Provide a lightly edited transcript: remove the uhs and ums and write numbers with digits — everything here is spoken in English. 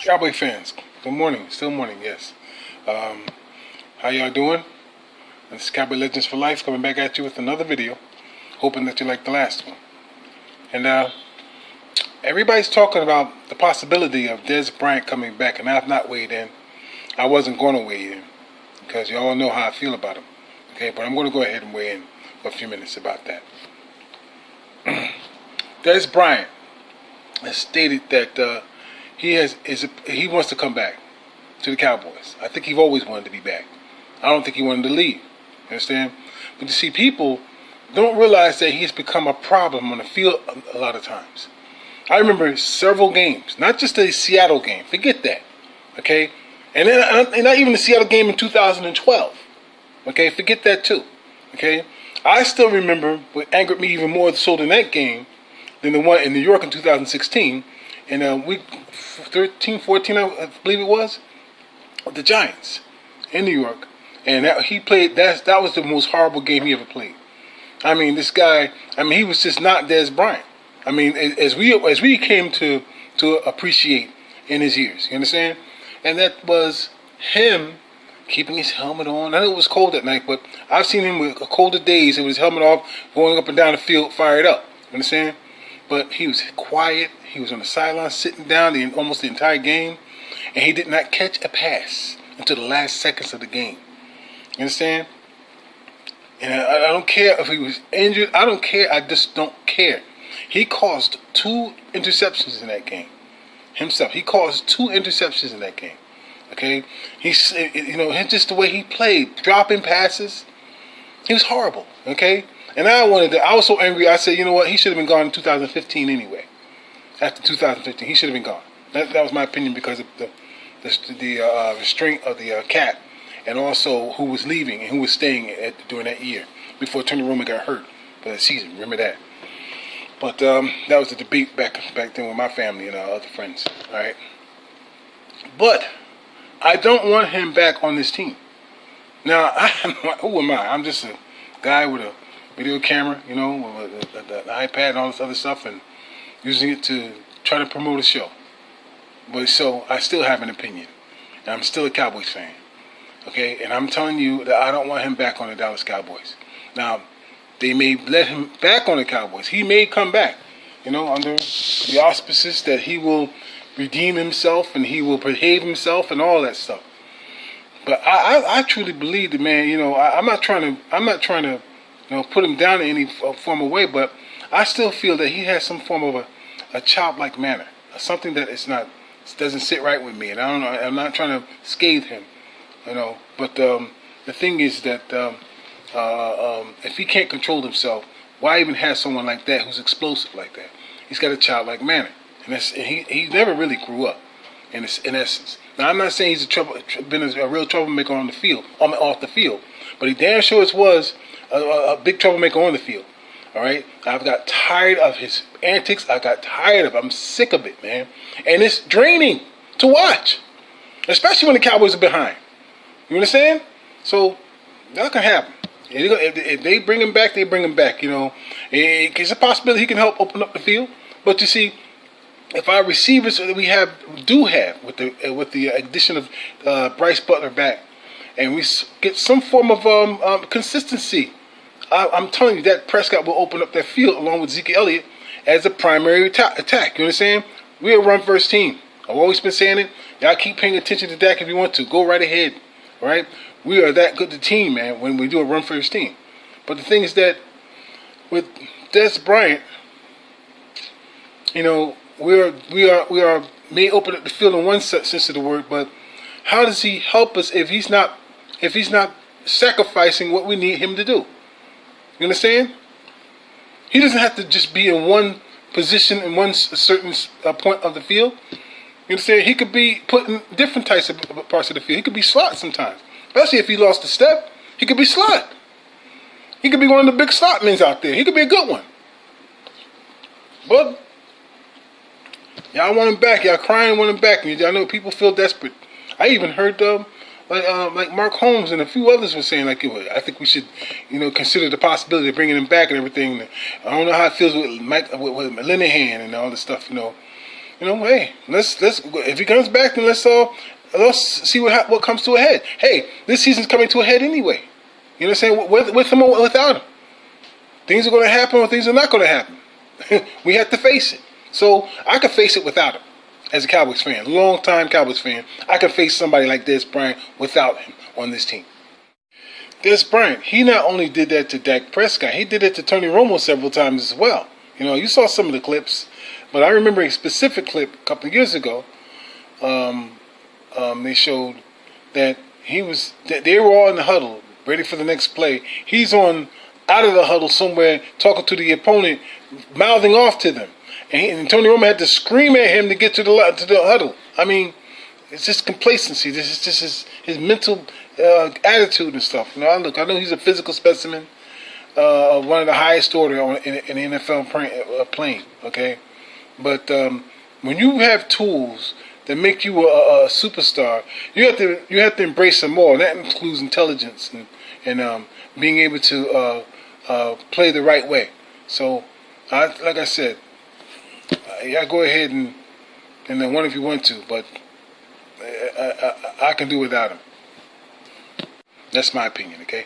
Cowboy fans, good morning. Still morning, yes. How y'all doing? This is Cowboy Legends for Life coming back at you with another video. Hoping that you like the last one. And everybody's talking about the possibility of Dez Bryant coming back, and I have not weighed in. I wasn't going to weigh in because you all know how I feel about him. Okay, but I'm going to go ahead and weigh in for a few minutes about that. Dez Bryant has stated that he wants to come back to the Cowboys. I think he's always wanted to be back. I don't think he wanted to leave. You understand? But you see, people don't realize that he's become a problem on the field a lot of times. I remember several games, not just the Seattle game. Forget that. Okay? And not even the Seattle game in 2012. Okay? Forget that too. Okay? I still remember what angered me even more so than that game than the one in New York in 2016. In week 13, 14, I believe it was, the Giants in New York. And that was the most horrible game he ever played. I mean, this guy, he was just not Dez Bryant. I mean, as we came to appreciate in his years, you understand? And that was him keeping his helmet on. I know it was cold that night, but I've seen him with colder days with his helmet off, going up and down the field, fired up. You understand? But he was quiet. He was on the sideline, sitting down almost the entire game, and he did not catch a pass until the last seconds of the game. You understand? And I don't care if he was injured. I don't care. I just don't care. He caused 2 interceptions in that game himself. He caused 2 interceptions in that game. Okay, he's just the way he played, dropping passes. He was horrible. Okay, and I was so angry. I said, you know what? He should have been gone in 2015 anyway. After 2015, he should have been gone. That was my opinion because of the restraint of the cap, and also who was leaving and who was staying during that year before Tony Romo got hurt for the season. Remember that? But that was the debate back then with my family and other friends. All right, but I don't want him back on this team. Now, who am I? I'm just a guy with a video camera, with the iPad and all this other stuff, and using it to try to promote a show. But so I still have an opinion, and I'm still a Cowboys fan. Okay, and I'm telling you that I don't want him back on the Dallas Cowboys. Now, they may let him back on the Cowboys. He may come back, under the auspices that he will redeem himself and he will behave himself and all that stuff. But I truly believe that, man. I'm not trying to put him down in any form of way, but I still feel that he has some form of a childlike manner, something that doesn't sit right with me, and I don't know. I'm not trying to scathe him, But the thing is that if he can't control himself, why even have someone like that who's explosive like that? He's got a childlike manner. And he never really grew up, in essence. Now, I'm not saying he's been a real troublemaker on the field, off the field, but he damn sure was a big troublemaker on the field. All right, I've got tired of his antics. I got tired of it. I'm sick of it, man. And it's draining to watch, especially when the Cowboys are behind. You understand? So that can happen. If they bring him back, they bring him back. It's a possibility he can help open up the field. But you see, if our receivers that we do have with the addition of Bryce Butler back, and we get some form of consistency, I'm telling you that Prescott will open up that field along with Zeke Elliott as a primary attack. You understand? We're a run-first team. I've always been saying it. Y'all keep paying attention to Dak if you want to. Go right ahead. All right? We are that good a team, man, when we do a run-first team. But the thing is that with Dez Bryant, we are may open up the field in one sense of the word, but how does he help us if he's not sacrificing what we need him to do? You understand? He doesn't have to just be in one position in one certain point of the field. You understand? He could be put in different types of parts of the field. He could be slot sometimes, especially if he lost a step. He could be slot. He could be one of the big slot men out there. He could be a good one. But y'all want him back. Y'all crying want him back. I know people feel desperate. I even heard like Mark Holmes and a few others were saying I think we should consider the possibility of bringing him back and everything. I don't know how it feels with Linehan and all this stuff. Hey, let's if he comes back, then let's see what comes to a head. Hey, this season's coming to a head anyway. You know what I'm saying? With him or without him, things are going to happen or things are not going to happen. We have to face it. So I could face it without him. As a Cowboys fan, long-time Cowboys fan, I could face somebody like Dez Bryant without him on this team. Dez Bryant, he not only did that to Dak Prescott, he did it to Tony Romo several times as well. You saw some of the clips, but I remember a specific clip a couple of years ago. They showed that they were all in the huddle, ready for the next play. He's out of the huddle somewhere, talking to the opponent, mouthing off to them. And Tony Romo had to scream at him to get to the huddle. I mean, it's just complacency. This is just his mental attitude and stuff. I know he's a physical specimen, one of the highest order in the NFL playing. Okay, but when you have tools that make you a superstar, you have to embrace them more. And that includes intelligence and being able to play the right way. So, like I said. Yeah, go ahead and then one if you want to, but I can do without him. That's my opinion, okay?